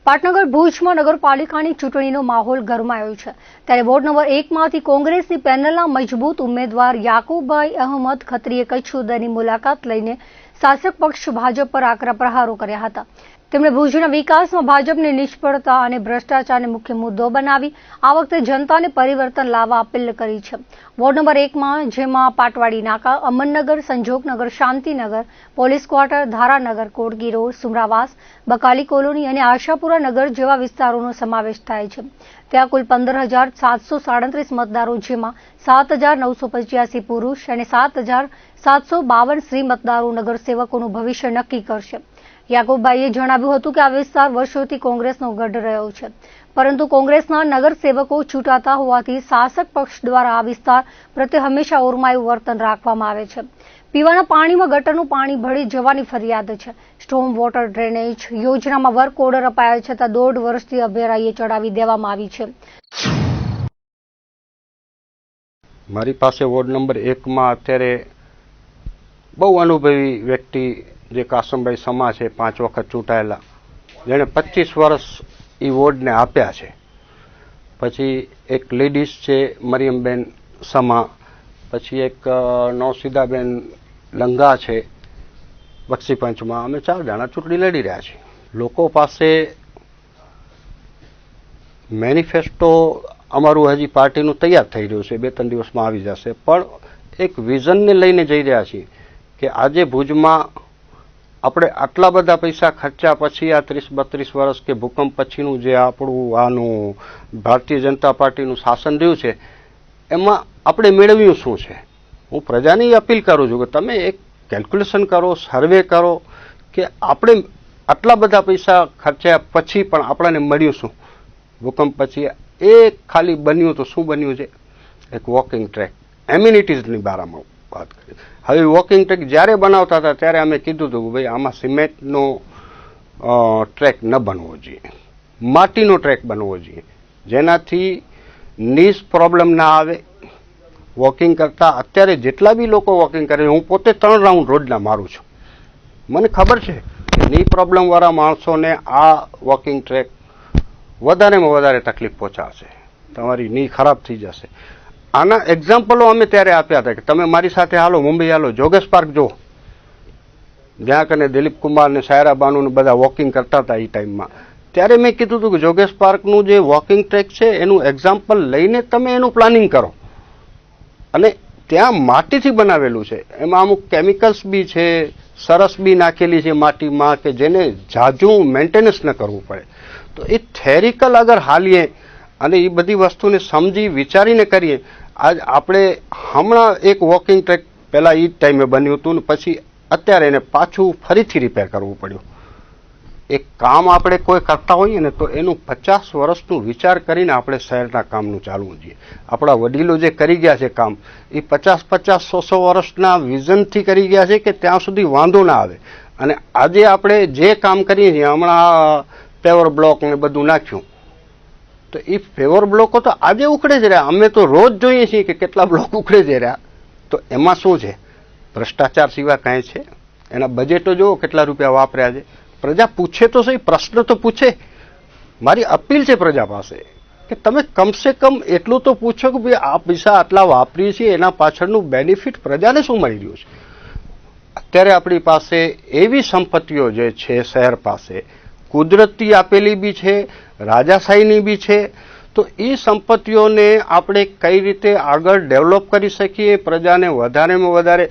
પાટનગર ભુજમાં નગરપાલિકાની ચૂંટણીનો માહોલ ગરમાયો છે ત્યારે વોર્ડ નંબર 1માંથી કોંગ્રેસની પેનલના મજબૂત ઉમેદવાર યાકુબભાઈ અહમદ ખત્રીએ કચ્છ સુધીની મુલાકાત લઈને શાસક પક્ષ ભાજપ પર આકરા પ્રહારો કર્યા હતા। તેમણે ભુજના વિકાસમાં ભાજપની નિષ્ફળતા અને ભ્રષ્ટાચારને મુખ્ય મુદ્દો બનાવી આ વખતે જનતાને પરિવર્તન લાવવા અપીલ કરી છે। વોર્ડ નંબર 1માં જેમાં Patwadi Naka, Amannagar, Sanjognagar, Shantinagar, police quarter, Dharanagar, Kotgi road, Sumravas, Bakali colony અને આશાપુરા નગર જેવા વિસ્તારોનો સમાવેશ થાય છે। ત્યાં કુલ 15,737 મતદારો, જેમાં 7,985 પુરુષ અને 7,752 સ્ત્રી મતદારો નગરસેવકોનું ભવિષ્ય નક્કી કરશે। યાકુબભાઈએ જણાવ્યું હતું કે આ વિસ્તાર વર્ષોથી કોંગ્રેસનો ગઢ રહ્યો છે, પરંતુ કોંગ્રેસના નગરસેવકો છૂટાતા હોવાથી શાસક પક્ષ દ્વારા આ વિસ્તાર પ્રત્યે હંમેશા ઓરમાયું વર્તન રાખવામાં આવે છે। પીવાના પાણીમાં ગટરનું પાણી ભળી જવાની ફરિયાદ છે। સ્ટોમ વોટર ડ્રેનેજ યોજનામાં વર્ક ઓર્ડર અપાયા છતાં 1.5 વર્ષથી અભેરાઈએ ચડાવી દેવામાં આવી છે। મારી પાસે વોર્ડ નંબર 1માં અત્યારે બહુ અનુભવી વ્યક્તિ જે કાસમભાઈ સમા છે, 5 વખત ચૂંટાયેલા, જેણે 25 વર્ષ એ વોર્ડને આપ્યા છે। પછી એક લેડીઝ છે મરિયમબેન સમા, પછી એક નૌસીદાબેન લંગા છે બક્ષીપંચમાં। અમે 4 જણા ચૂંટણી લડી રહ્યા છીએ। લોકો પાસે મેનિફેસ્ટો અમારું હજી પાર્ટીનું તૈયાર થઈ રહ્યું છે, 2-3 દિવસમાં આવી જશે, પણ એક વિઝનને લઈને જઈ રહ્યા છીએ કે આજે ભુજમાં આપણે આટલા બધા પૈસા ખર્ચ્યા પછી આ 30-32 વર્ષ કે ભૂકંપ પછીનું જે આપણું આનું ભારતીય જનતા પાર્ટીનું શાસન રહ્યું છે, એમાં આપણે મેળવ્યું શું છે। હું પ્રજાની અપીલ કરું છું કે તમે એક કેલ્ક્યુલેશન કરો, સર્વે કરો કે આપણે આટલા બધા પૈસા ખર્ચ્યા પછી પણ આપણને મળ્યું શું ભૂકંપ પછી। એ ખાલી બન્યું તો શું બન્યું છે? એક વોકિંગ ટ્રેક, એમ્યુનિટીઝની બારામાં વાત કરી। હવે વોકિંગ ટ્રેક જ્યારે બનાવતા હતા ત્યારે અમે કીધું હતું કે ભાઈ આમાં સિમેન્ટનો ટ્રેક ન બનવો જોઈએ, માટીનો ટ્રેક બનવો જોઈએ, જેનાથી નીઝ પ્રોબ્લેમ ના આવે વોકિંગ કરતા। અત્યારે જેટલા બી લોકો વોકિંગ કરે, હું પોતે 3 રાઉન્ડ રોજના મારું છું, મને ખબર છે કે ની પ્રોબ્લેમવાળા માણસોને આ વોકિંગ ટ્રેક વધારેમાં વધારે તકલીફ પહોંચાડશે, તમારી ની ખરાબ થઈ જશે। આના એક્ઝામ્પલો અમે ત્યારે આપ્યા હતા કે તમે મારી સાથે હાલો, મુંબઈ હાલો, જોગેશ પાર્ક જો, જ્યાં કને દિલીપ કુમાર ને સાયરા બાનુ ને બધા વોકિંગ કરતા હતા એ ટાઈમમાં। ત્યારે મેં કીધું હતું કે જોગેશ પાર્કનું જે વોકિંગ ટ્રેક છે એનું એક્ઝામ્પલ લઈને તમે એનું પ્લાનિંગ કરો। અને ત્યાં માટીથી બનાવેલું છે, એમાં અમુક કેમિકલ્સ બી છે, સરસ બી નાખેલી છે માટીમાં કે જેને ઝાઝું મેન્ટેનન્સ ન કરવું પડે। તો એ થેરિકલ અગર હાલીએ અને એ બધી વસ્તુને સમજી વિચારીને કરીએ। આજ આપણે હમણાં એક વોકિંગ ટ્રેક પહેલાં એ ટાઈમે બન્યું હતું ને પછી અત્યારે એને પાછું ફરીથી રિપેર કરવું પડ્યું। એક કામ આપણે કોઈ કરતા હોઈએ ને તો એનું 50 વર્ષનું વિચાર કરીને આપણે શહેરના કામનું ચાલવું જોઈએ। આપણા વડીલો જે કરી ગયા છે કામ, એ 50-100 વર્ષના વિઝનથી કરી ગયા છે કે ત્યાં સુધી વાંધો ના આવે। અને આજે આપણે જે કામ કરીએ છીએ, હમણાં પેવર બ્લોક ને બધું નાખ્યું, તો એ પેવર બ્લોકો તો આજે ઉખડે જ રહ્યા, અમે તો રોજ જોઈએ છીએ કે કેટલા બ્લોક ઉખડે જ રહ્યા। તો એમાં શું છે? ભ્રષ્ટાચાર સિવાય કાંઈ છે? એના બજેટો જુઓ કેટલા રૂપિયા વાપર્યા છે। પ્રજા પૂછે તો સહી, પ્રશ્ન તો પૂછે। મારી અપીલ છે પ્રજા પાસે કે તમે કમસે કમ એટલું તો પૂછો કે ભાઈ આ પૈસા આટલા વાપરીએ છીએ, એના પાછળનું બેનિફિટ પ્રજાને શું મળી રહ્યું છે। અત્યારે આપણી પાસે એવી સંપત્તિઓ જે છે શહેર પાસે, કુદરતી આપેલી બી છે, રાજાશાહીની બી છે, તો એ સંપત્તિઓને આપણે કઈ રીતે આગળ ડેવલપ કરી શકીએ, પ્રજાને વધારેમાં વધારે।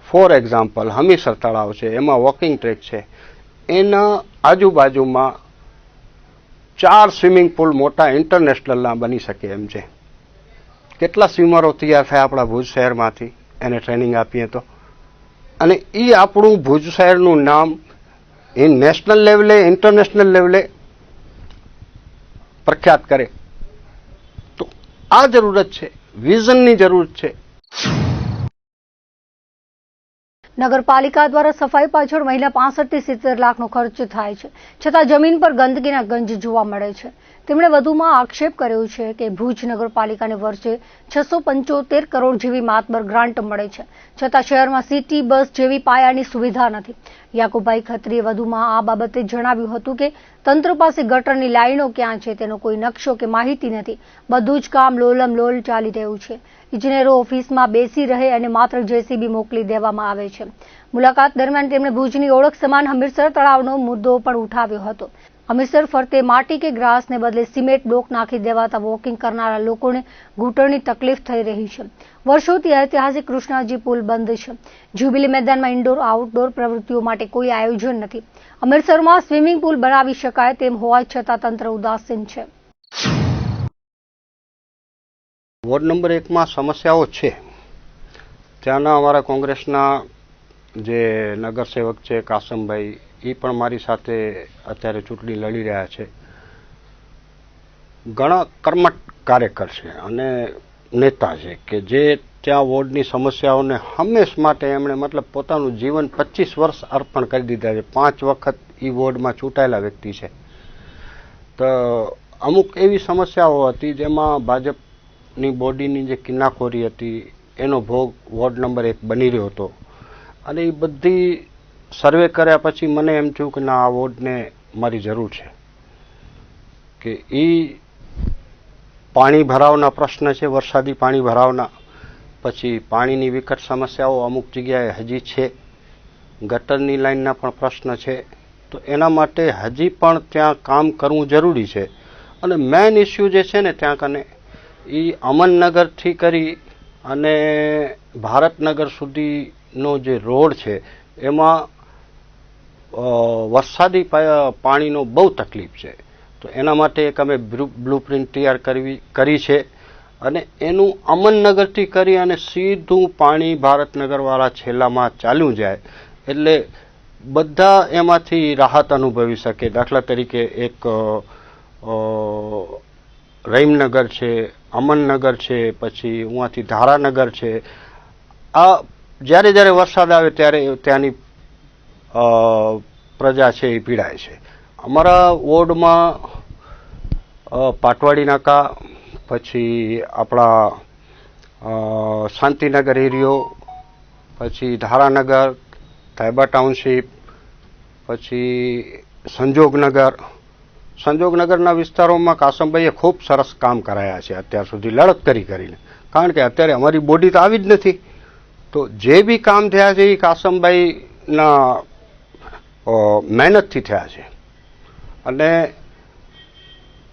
ફોર એક્ઝામ્પલ, હમીરસર તળાવ છે, એમાં વોકિંગ ટ્રેક છે, એના આજુબાજુમાં 4 સ્વિમિંગ પુલ મોટા ઇન્ટરનેશનલના બની શકે એમ છે। કેટલા સ્વિમરો તૈયાર થાય આપણા ભુજ શહેરમાંથી એને ટ્રેનિંગ આપીએ તો, અને એ આપણું ભુજ શહેરનું નામ નેશનલ લેવલે, ઇન્ટરનેશનલ લેવલે પ્રખ્યાત કરે। તો આ જરૂરત છે, વિઝનની જરૂર છે। નગરપાલિકા દ્વારા સફાઈ પાછળ મહિના 65 થી 70 લાખનો ખર્ચ થાય છે, છતાં જમીન પર ગંદકીના ગંજ જોવા મળે છે। તેમણે વધુમાં આક્ષેપ કર્યો છે કે ભુજ નગરપાલિકાને વર્ષે 675 કરોડ જેવી માતબર ગ્રાન્ટ મળે છે, છતાં શહેરમાં સિટી બસ જેવી પાયાની સુવિધા નથી। યાકુબભાઈ ખત્રીએ વધુમાં આ બાબતે જણાવ્યું હતું કે તંત્ર પાસે ગટરની લાઈનો ક્યાં છે તેનો કોઈ નકશો કે માહિતી નથી. બધું જ કામ લોલમ લોલ ચાલી રહ્યું છે. ઇજનેરો ઓફિસમાં બેસી રહે અને માત્ર જેસીબી મોકલી દેવામાં આવે છે. મુલાકાત દરમિયાન તેમણે ભુજની ઓળખ સમાન હમીરસર તળાવનો મુદ્દો પણ ઉઠાવ્યો હતો. હમીરસર ફરતે માટી કે ગ્રાસને બદલે સિમેન્ટ બ્લોક નાખી દેવાતા વોકિંગ કરનારા લોકોને ઘૂંટણની તકલીફ થઈ રહી છે. વર્ષોથી ઐતિહાસિક કૃષ્ણાજી પુલ બંધ છે. જ્યુબિલી મેદાનમાં ઇન્ડોર આઉટડોર પ્રવૃત્તિઓ માટે કોઈ આયોજન નથી. હમીરસરમાં સ્વિમિંગ પુલ બનાવી શકાય તેમ હોવા છતાં તંત્ર ઉદાસીન છે. વોર્ડ નંબર 1માં સમસ્યાઓ છે. ત્યાંના અમારા કોંગ્રેસના જે નગરસેવક છે કાસમભાઈ, એ પણ મારી સાથે અત્યારે ચૂંટણી લડી રહ્યા છે. ઘણા કર્મઠ કાર્યકર છે અને નેતા છે કે જે ત્યાં વોર્ડની સમસ્યાઓને હંમેશ માટે એમણે મતલબ પોતાનું જીવન 25 વર્ષ અર્પણ કરી દીધા છે. 5 વખત એ વોર્ડમાં ચૂંટાયેલા વ્યક્તિ છે. તો અમુક એવી સમસ્યાઓ હતી જેમાં ભાજપની બોડીની જે કિન્નાખોરી હતી એનો ભોગ વોર્ડ નંબર 1 બની રહ્યો હતો. અને એ બધી સર્વે કર્યા પછી મને એમ થયું કે ના, આ વોર્ડને મારી જરૂર છે. કે એ પાણી ભરાવના પ્રશ્ન છે, વરસાદી પાણી ભરાવના, પછી પાણીની વિકટ સમસ્યાઓ અમુક જગ્યાએ હજી છે, ગટરની લાઈનના પણ પ્રશ્ન છે. તો એના માટે હજી પણ ત્યાં કામ કરવું જરૂરી છે. અને મેઇન ઇસ્યુ જે છે ને ત્યાં કને એ અમનનગરથી કરી અને ભારતનગર સુધીનો જે રોડ છે એમાં વરસાદી પાણીનો બહુ તકલીફ છે. તો એના માટે એક અમે બ્લુપ્રિન્ટ તૈયાર કરી છે અને એનું અમનનગરથી કરી અને સીધું પાણી ભારતનગરવાળા છેલ્લામાં ચાલ્યું જાય એટલે બધા એમાંથી રાહત અનુભવી શકે. દાખલા તરીકે એક રહીમનગર છે, અમનનગર છે, પછી ઉहाँથી ધારાનગર છે. આ જ્યારે જ્યારે વરસાદ આવે ત્યારે ત્યાંની પ્રજા છે એ પીડાય છે. અમારા વોર્ડમાં પાટવાડી નાકા, પછી આપણા શાંતિનગર એરિયો, પછી ધારાનગર, તાયબા ટાઉનશીપ, પછી સંજોગનગરના વિસ્તારોમાં કાસમભાઈએ ખૂબ સરસ કામ કરાયા છે અત્યાર સુધી લડત કરીને. કારણ કે અત્યારે અમારી બોડી તો આવી જ નથી. તો જે બી કામ થયા છે એ કાસમભાઈના મહેનતથી થયા છે. અને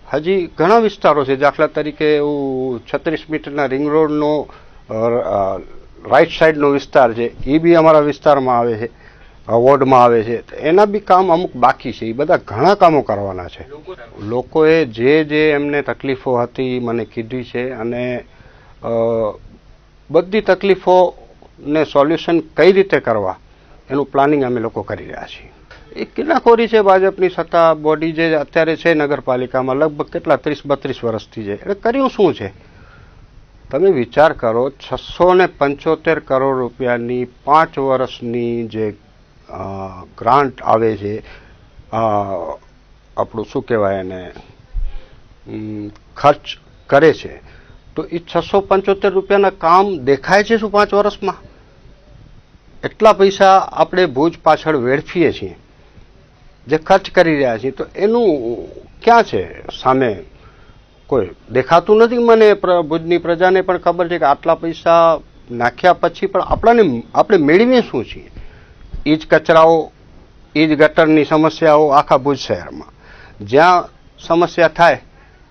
હજી ઘણા વિસ્તારો છે. દાખલા તરીકે એવું 36 મીટરના રિંગ રોડનો રાઈટ સાઈડનો વિસ્તાર છે, એ બી અમારા વિસ્તારમાં આવે છે, વોર્ડમાં આવે છે. એના બી કામ અમુક બાકી છે. એ બધા ઘણા કામો કરવાના છે. લોકોએ જે એમને તકલીફો હતી મને કીધી છે અને બધી તકલીફોને સોલ્યુશન કઈ રીતે કરવા એનું પ્લાનિંગ અમે લોકો કરી રહ્યા છીએ. એ કિન્નાખોરી છે ભાજપની સત્તા બોડી જે અત્યારે છે નગરપાલિકામાં લગભગ કેટલા 30-32 વર્ષથી છે. એટલે કર્યું શું છે તમે વિચાર કરો. 675 કરોડ રૂપિયાની 5 વર્ષની જે ગ્રાન્ટ આવે છે, આપણું શું કહેવાય એને, ખર્ચ કરે છે. તો એ 675 રૂપિયાના કામ દેખાય છે શું 5 વર્ષમાં? એટલા પૈસા આપણે ભુજ પાછળ વેડફીએ છીએ, જે ખર્ચ કરી રહ્યા છીએ. તો એનું ક્યાં છે સામે? કોઈ દેખાતું નથી. મને ભુજની પ્રજાને પણ ખબર છે કે આટલા પૈસા નાખ્યા પછી પણ આપણે મેળવીએ શું છીએ? એ જ કચરાઓ, એ જ ગટરની સમસ્યાઓ આખા ભુજ શહેરમાં. જ્યાં સમસ્યા થાય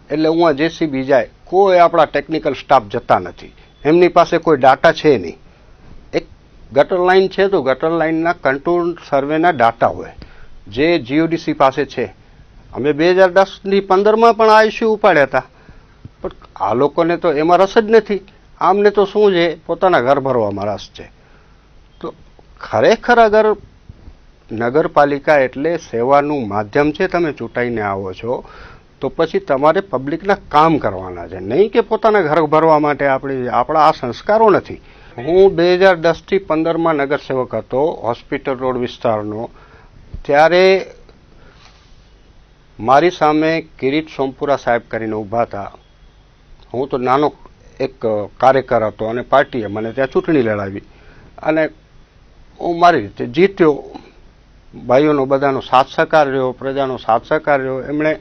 એટલે હું જેસીબી જાય, કોઈ આપણા ટેકનિકલ સ્ટાફ જતા નથી. એમની પાસે કોઈ ડાટા છે નહીં. એક ગટર લાઈન છે તો ગટર લાઈનના કંટ્રોલ સર્વેના ડાટા હોય જે જીઓડીસી પાસે છે. અમે 2010ની 15માં પણ આ ઇસ્યુ ઉપાડ્યા હતા, પણ આ લોકોને તો એમાં રસ જ નથી. આમને તો શું છે, પોતાના ઘર ભરવામાં રસ છે. તો ખરેખર અગર નગરપાલિકા એટલે સેવાનું માધ્યમ છે, તમે ચૂંટાઈને આવો છો તો પછી તમારે પબ્લિકના કામ કરવાના છે, નહીં કે પોતાના ઘર ભરવા માટે. આપણા આ સંસ્કારો નથી. હું 2010થી 15માં નગરસેવક હતો હોસ્પિટલ રોડ વિસ્તારનો. ત્યારે મારી સામે કિરીટ સોમપુરા સાહેબ કરીને ઊભા હતા. હું તો નાનો એક કાર્યકર હતો અને પાર્ટીએ મને ત્યાં ચૂંટણી લડાવી અને હું મારી રીતે જીત્યો. ભાઈઓનો બધાનો સાથ સહકાર રહ્યો, પ્રજાનો સાથ સહકાર રહ્યો. એમણે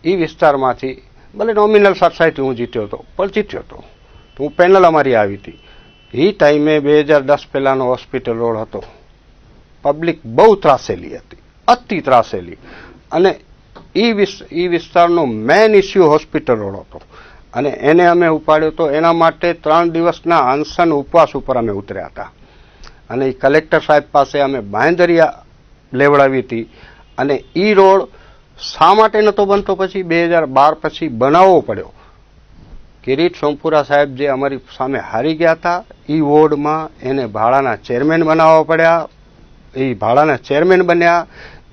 એ વિસ્તારમાંથી ભલે નોમિનલ સોસાયટી હું જીત્યો હતો પણ જીત્યો હતો. તો હું પેનલ અમારી આવી હતી. એ ટાઈમે 2010 પહેલાનો હોસ્પિટલ રોડ હતો. પબ્લિક બહુ ત્રાસેલી હતી, અતિ ત્રાસેલી. અને એ વિસ્તારનો મેઇન ઇસ્યુ હોસ્પિટલ રોડ હતો અને એને અમે ઉપાડ્યો હતો. એના માટે 3 દિવસના અનશન ઉપવાસ ઉપર અમે ઉતર્યા હતા અને એ કલેક્ટર સાહેબ પાસે અમે બાંયધરિયા લેવડાવી હતી. અને એ રોડ શા માટે નહોતો બનતો પછી 2012 પછી બનાવવો પડ્યો. કિરીટ સોમપુરા સાહેબ જે અમારી સામે હારી ગયા હતા, એ વોર્ડમાં એને ભાડાના ચેરમેન બનાવવા પડ્યા. એ ભાડાના ચેરમેન બન્યા.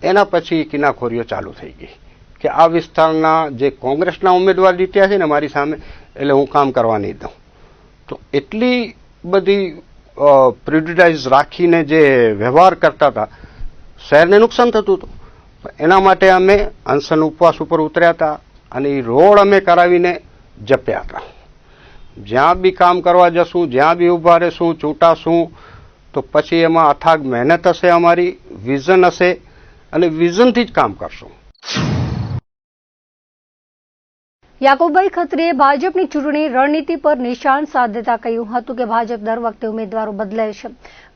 એના પછી કિનાખોરીઓ ચાલુ થઈ ગઈ કે આ વિસ્તારના જે કોંગ્રેસના ઉમેદવાર જીત્યા છે ને મારી સામે, એટલે હું કામ કરવા નહીં દઉં. તો એટલી બધી પ્રિજુડાઇઝ રાખીને જે વ્યવહાર કરતા હતા, શહેરને નુકસાન થતું હતું. એના માટે અમે અનશન ઉપવાસ ઉપર ઉતર્યા હતા અને એ રોડ અમે કરાવીને જપ્યા હતા. જ્યાં બી કામ કરવા જશું, જ્યાં બી ઊભા રહેશું, ચૂંટાશું, તો પછી એમાં અથાગ મહેનત હશે, અમારી વિઝન હશે અને વિઝનથી જ કામ કરશું. યાકુબભાઈ ખત્રીએ ભાજપની ચૂંટણી રણનીતિ પર નિશાન સાધતા કહ્યું હતું કે ભાજપ દર વખતે ઉમેદવારો બદલે છે,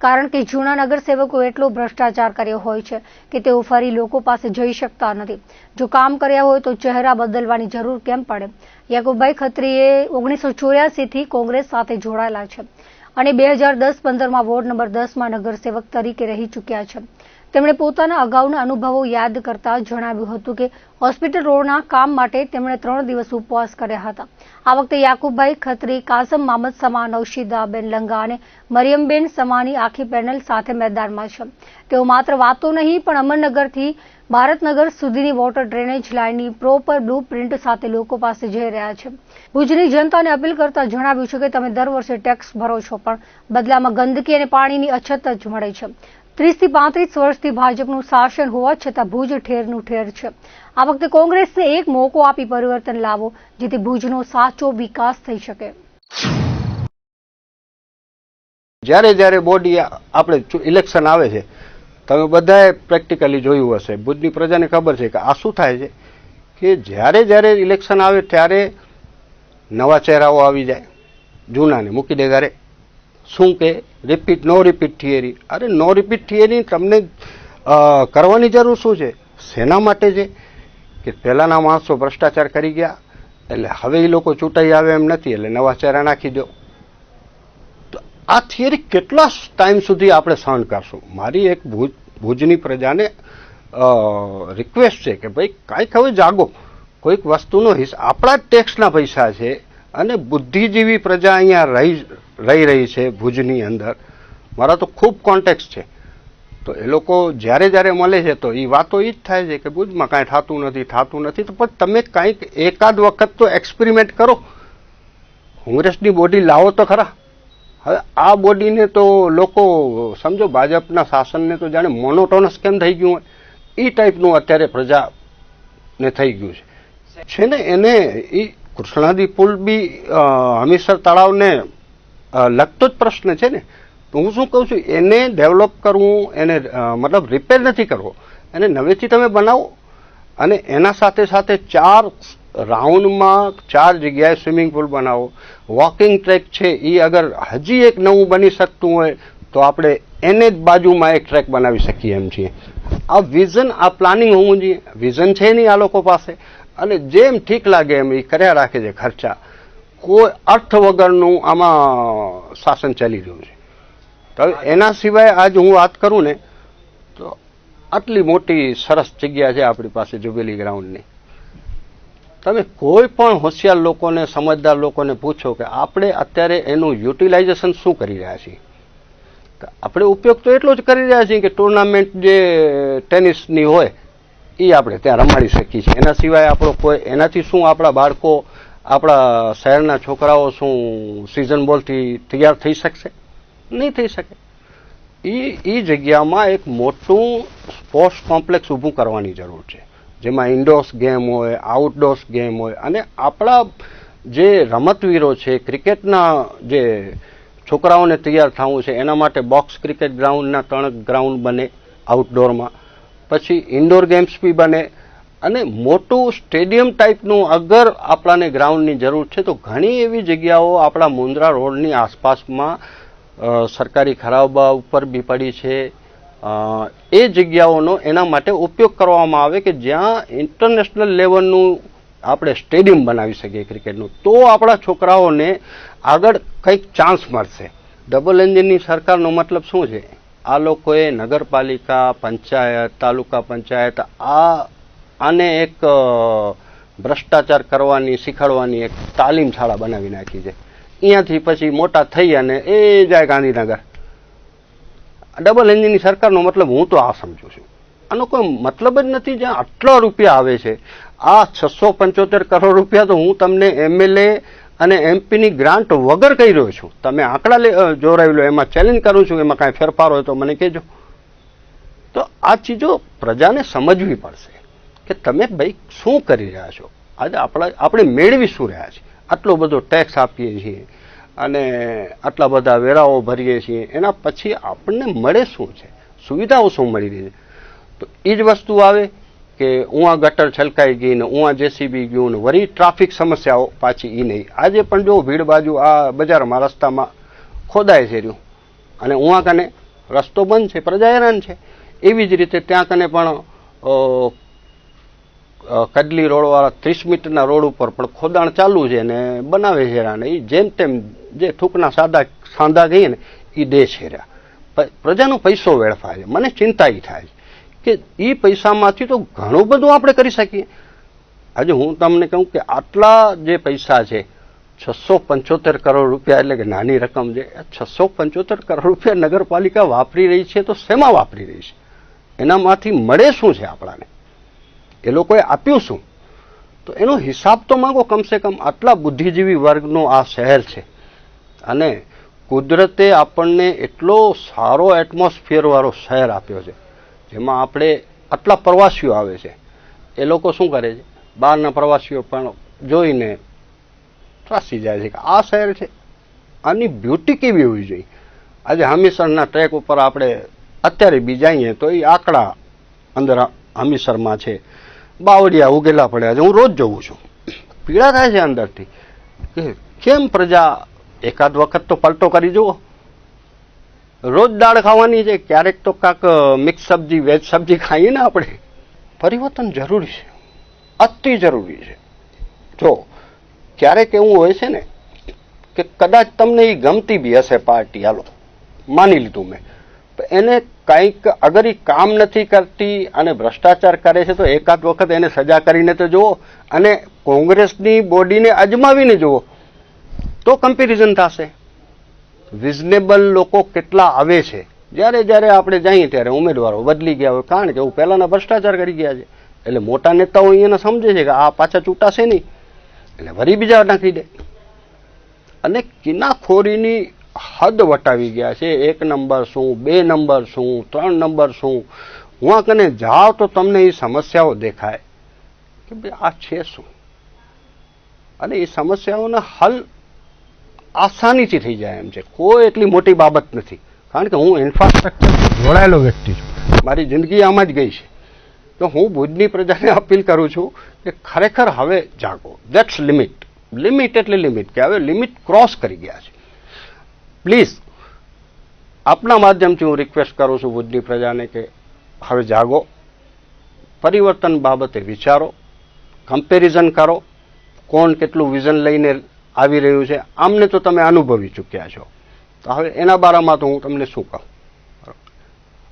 કારણ કે જૂના નગરસેવકો એટલો ભ્રષ્ટાચાર કર્યો હોય છે કે તેઓ ફરી લોકો પાસે જઈ શકતા નથી. જો કામ કર્યા હોય તો ચહેરા બદલવાની જરૂર કેમ પડે? યાકુબભાઈ ખત્રીએ 1984 થી કોંગ્રેસ સાથે જોડાયેલા છે અને 2010-15માં વોર્ડ નંબર 10માં નગરસેવક તરીકે રહી ચૂક્યા છે. તેમણે પોતાના અગાઉના અનુભવો યાદ કરતા જણાવ્યું હતું કે હોસ્પિટલ રોડના કામ માટે તેમણે 3 દિવસ ઉપવાસ કર્યા હતા. આ વખતે યાકુબભાઈ ખત્રી, કાસમ મામદ સમા, નૌશીદાબેન લંગા અને મરિયમબેન સમાની આખી પેનલ સાથે મેદાનમાં છે. તેઓ માત્ર વાતો નહીં પણ અમરનગરથી ભારતનગર સુધીની વોટર ડ્રેનેજ લાઇનની પ્રોપર બ્લુ પ્રિન્ટ સાથે લોકો પાસે જઈ રહ્યા છે. ભુજની જનતાને અપીલ કરતા જણાવ્યું છે કે તમે દર વર્ષે ટેક્સ ભરો છો પણ બદલામાં ગંદકી અને પાણીની અછત જ મળે છે. 30 થી 35 વર્ષથી ભાજપનું શાસન હોવા છતાં ભુજ ઠેરનું ઠેર છે. આ વખતે કોંગ્રેસને એક મોકો આપી પરિવર્તન લાવો જેથી ભુજનો સાચો વિકાસ થઈ શકે. જ્યારે જ્યારે બોડી આપણે ઇલેક્શન આવે છે, તમે બધાએ પ્રેક્ટિકલી જોયું હશે, ભુજની પ્રજાને ખબર છે કે આ શું થાય છે કે જ્યારે જ્યારે ઇલેક્શન આવે ત્યારે નવા ચહેરાઓ આવી જાય, જૂનાને મૂકી દે ઘરે. શું કે રિપીટ નો રિપીટ થિયરી. અરે નો રિપીટ થિયરી તમને કરવાની જરૂર શું છે? શેના માટે છે કે પહેલાના માણસો ભ્રષ્ટાચાર કરી ગયા એટલે હવે એ લોકો ચૂંટાઈ આવે એમ નથી એટલે નવા ચહેરા નાખી દો. તો આ થિયરી કેટલા ટાઈમ સુધી આપણે સહન કરશું? મારી એક ભુજની પ્રજાને રિક્વેસ્ટ છે કે ભાઈ કાંઈક હવે જાગો. કોઈક વસ્તુનો આપણા જ ટેક્સના પૈસા છે અને બુદ્ધિજીવી પ્રજા અહીંયા રહી છે ભુજની અંદર. મારા તો ખૂબ કોન્ટેક્ટ છે. તો એ લોકો જ્યારે જ્યારે મળે છે તો એ વાતો એ જ થાય છે કે ભુજમાં કાંઈ થતું નથી. તો પણ તમે કાંઈક એકાદ વખત તો એક્સપેરિમેન્ટ કરો. કોંગ્રેસની બોડી લાવો તો ખરા. હવે આ બોડીને તો લોકો સમજો ભાજપના શાસનને તો જાણે મોનોટોનસ કેમ થઈ ગયું હોય એ ટાઈપનું અત્યારે પ્રજાને થઈ ગયું છે ને. એને એ કૃષ્ણાદી પુલ બી હમીરસર તળાવને લગતો જ પ્રશ્ન છે ને. તો હું શું કહું છું, એને ડેવલપ કરવું, એને મતલબ રિપેર નથી કરવો, એને નવેથી તમે બનાવો અને એના સાથે સાથે 4 રાઉન્ડમાં 4 જગ્યાએ સ્વિમિંગ પુલ બનાવો. વોકિંગ ટ્રેક છે એ અગર હજી એક નવું બની શકતું હોય તો આપણે એને જ બાજુમાં એક ટ્રેક બનાવી શકીએ એમ છીએ. આ વિઝન, આ પ્લાનિંગ હોવું જોઈએ. વિઝન છે નહીં આ લોકો પાસે અને જેમ ઠીક લાગે એમ એ કર્યા રાખે છે ખર્ચા. કોઈ અર્થ વગરનું આમાં શાસન ચાલી રહ્યું છે. તો એના સિવાય આજ હું વાત કરું ને તો આટલી મોટી સરસ જગ્યા છે આપણી પાસે જુબેલી ગ્રાઉન્ડની. તમે કોઈ પણ હોશિયાર લોકોને, સમજદાર લોકોને પૂછો કે આપણે અત્યારે એનું યુટિલાઇઝેશન શું કરી રહ્યા છીએ. આપણે ઉપયોગ તો એટલો જ કરી રહ્યા છીએ કે ટુર્નામેન્ટ જે ટેનિસની હોય એ આપણે ત્યાં રમાડી શકીએ છીએ. એના સિવાય આપણો કોઈ, એનાથી શું આપણા બાળકો, આપણા શહેરના છોકરાઓ શું સિઝન બોલથી તૈયાર થઈ શકશે? નહીં થઈ શકે. એ જગ્યામાં એક મોટું સ્પોર્ટ્સ કોમ્પ્લેક્સ ઊભું કરવાની જરૂર છે જેમાં ઇન્ડોર્સ ગેમ હોય, આઉટડોર્સ ગેમ હોય અને આપણા જે રમતવીરો છે, ક્રિકેટના જે છોકરાઓને તૈયાર થવું છે એના માટે બોક્સ ક્રિકેટ ગ્રાઉન્ડના 3 ગ્રાઉન્ડ બને. આઉટડોરમાં, પછી ઇન્ડોર ગેમ્સ બી બને, અને મોટું સ્ટેડિયમ ટાઈપનું અગર આપણાને ગ્રાઉન્ડની જરૂર છે તો ઘણી એવી જગ્યાઓ આપણા મુન્દ્રા રોડની આસપાસમાં સરકારી ખરાબા ઉપર બી પડી છે. એ જગ્યાઓનો એના માટે ઉપયોગ કરવામાં આવે કે જ્યાં ઇન્ટરનેશનલ લેવલનું આપણે સ્ટેડિયમ બનાવી શકીએ ક્રિકેટનું, તો આપણા છોકરાઓને આગળ કંઈક ચાન્સ મળશે. ડબલ એન્જિનની સરકારનો મતલબ શું છે? આ લોકોએ નગરપાલિકા, પંચાયત, તાલુકા પંચાયત આને એક ભ્રષ્ટાચાર કરવાની, શીખવાડવાની એક તાલીમ શાળા બનાવી નાખી છે. અહીંયાથી પછી મોટા થઈ અને એ જાય ગાંધીનગર. ડબલ એન્જિનની સરકારનો મતલબ હું તો આ સમજુ છું. આનો કોઈ મતલબ જ નથી. જ્યાં આટલા રૂપિયા આવે છે, આ 675 કરોડ રૂપિયા તો હું તમને MLA અને MPની ગ્રાન્ટ વગર કહી રહ્યો છું. તમે આંકડા જોરાવી લો, એમાં ચેલેન્જ કરું છું, એમાં કાંઈ ફેરફાર હોય તો મને કહેજો. તો આ ચીજો પ્રજાને સમજવી પડશે કે તમે ભાઈ શું કરી રહ્યા છો. આજે આપણે મેળવી શું રહ્યા છીએ? આટલો બધો ટેક્સ આપીએ છીએ અને આટલા બધા વેરાઓ ભરીએ છીએ, એના પછી આપણને મળે શું છે? સુવિધાઓ શું મળી રહી છે? તો એ જ વસ્તુ આવે કે ઉવા ગટર છલકાઈ ગઈ ને ઉવા JCB ગયું ને વળી ટ્રાફિક સમસ્યાઓ પાછી એ નહીં. આજે પણ જો ભીડ બાજુ આ બજારમાં રસ્તામાં ખોદાય છે રહ્યું અને ઉવા કને રસ્તો બંધ છે, પ્રજા હેરાન છે. એવી જ રીતે ત્યાં કને પણ કડલી રોડવાળા 30 મીટરના રોડ ઉપર પણ ખોદાણ ચાલુ છે ને બનાવે છે હેરાન. એ જેમ તેમ જે થૂકના સાંધા કહીએ ને એ દે છે રહ્યા. પ્રજાનો પૈસો વેડફાય છે. મને ચિંતા એ થાય છે કે એ પૈસામાંથી તો ઘણું બધું આપણે કરી શકીએ. આજે હું તમને કહું કે આટલા જે પૈસા છે, 675 કરોડ રૂપિયા, એટલે કે નાની રકમ છે. 675 કરોડ રૂપિયા નગરપાલિકા વાપરી રહી છે તો શેમાં વાપરી રહી છે? એનામાંથી મળે શું છે આપણાને? એ લોકોએ આપ્યું શું? તો એનો હિસાબ તો માંગો કમસે કમ. આટલા બુદ્ધિજીવી વર્ગનો આ શહેર છે અને કુદરતે આપણને એટલો સારો એટમોસ્ફિયર વાળો શહેર આપ્યો છે, જેમાં આપણે આટલા પ્રવાસીઓ આવે છે. એ લોકો શું કરે છે? બહારના પ્રવાસીઓ પણ જોઈને ત્રાસી જાય છે કે આ શહેર છે, આની બ્યુટી કેવી હોવી જોઈએ. આજે હમીસરના ટ્રેક ઉપર આપણે અત્યારે બી જઈએ તો એ આંકડા અંદર હમીસરમાં છે, બાવળિયા ઉગેલા પડ્યા છે. હું રોજ જોઉં છું, પીડા થાય છે અંદરથી કે કેમ પ્રજા એકાદ વખત તો પલટો કરી જુઓ. રોજ દાળ ખાવાની છે, ક્યારેક તો કાંક મિક્સ સબ્જી, વેજ સબ્જી ખાઈએ ને આપણે. પરિવર્તન જરૂરી છે, અતિ જરૂરી છે. જો ક્યારેક એવું હોય છે ને કે કદાચ તમને એ ગમતી બી હશે પાર્ટી, હાલો માની લીધું મેં, એને કંઈક અગર એ કામ નથી કરતી અને ભ્રષ્ટાચાર કરે છે તો એકાદ વખત એને સજા કરીને તો જુઓ, અને કોંગ્રેસની બોડીને અજમાવીને જુઓ તો કમ્પેરિઝન થશે. રિઝનેબલ લોકો કેટલા આવે છે. જ્યારે જ્યારે આપણે જઈએ ત્યારે ઉમેદવારો બદલી ગયા હોય, કારણ કે એવું પહેલાના ભ્રષ્ટાચાર કરી ગયા છે. એટલે મોટા નેતાઓ એને સમજે છે કે આ પાછા ચૂંટાશે નહીં, એટલે વરી બીજા નાખી દે. અને કિનાખોરીની હદ વટાવી ગયા છે. 1 નંબર શું, 2 નંબર શું, 3 નંબર શું. હું કને જાઓ તો તમને એ સમસ્યાઓ દેખાય કે ભાઈ આ છે શું, અને એ સમસ્યાઓના હલ આસાનીથી થઈ જાય એમ છે. કોઈ એટલી મોટી બાબત નથી, કારણ કે હું ઇન્ફ્રાસ્ટ્રક્ચરથી જોડાયેલો વ્યક્તિ છું. મારી જિંદગી આમાં જ ગઈ છે. તો હું ભુજની પ્રજાને અપીલ કરું છું કે ખરેખર હવે જાગો. That's limit. લિમિટ એટલે લિમિટ, કે હવે લિમિટ ક્રોસ કરી ગયા છે. પ્લીઝ આપના માધ્યમથી હું રિક્વેસ્ટ કરું છું ભુજની પ્રજાને કે હવે જાગો, પરિવર્તન બાબતે વિચારો, કમ્પેરિઝન કરો, કોણ કેટલું વિઝન લઈને આવી રહ્યું છે. આમને તો તમે અનુભવી ચૂક્યા છો, તો હવે એના બારામાં તો હું તમને શું કહું.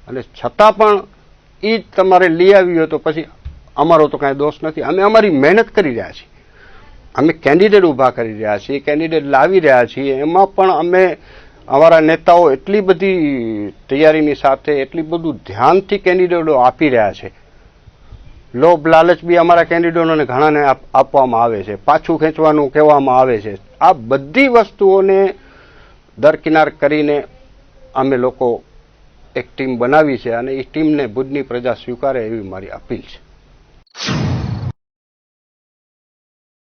અને છતાં પણ એ જ તમારે લઈ આવી હોય તો પછી અમારો તો કાંઈ દોષ નથી. અમે અમારી મહેનત કરી રહ્યા છીએ, અમે કેન્ડિડેટ ઊભા કરી રહ્યા છીએ, કેન્ડિડેટ લાવી રહ્યા છીએ. એમાં પણ અમે અમારા નેતાઓ એટલી બધી તૈયારીની સાથે, એટલી બધું ધ્યાનથી કેન્ડિડેટો આપી રહ્યા છે. લોભ લાલચ બી અમારા કેન્ડિડેટોને ઘણાને આપવામાં આવે છે, પાછું ખેંચવાનું કહેવામાં આવે છે. આ બધી વસ્તુઓને દરકિનાર કરીને અમે લોકો એક ટીમ બનાવી છે અને એ ટીમને ભુજની પ્રજા સ્વીકારે એવી મારી અપીલ છે.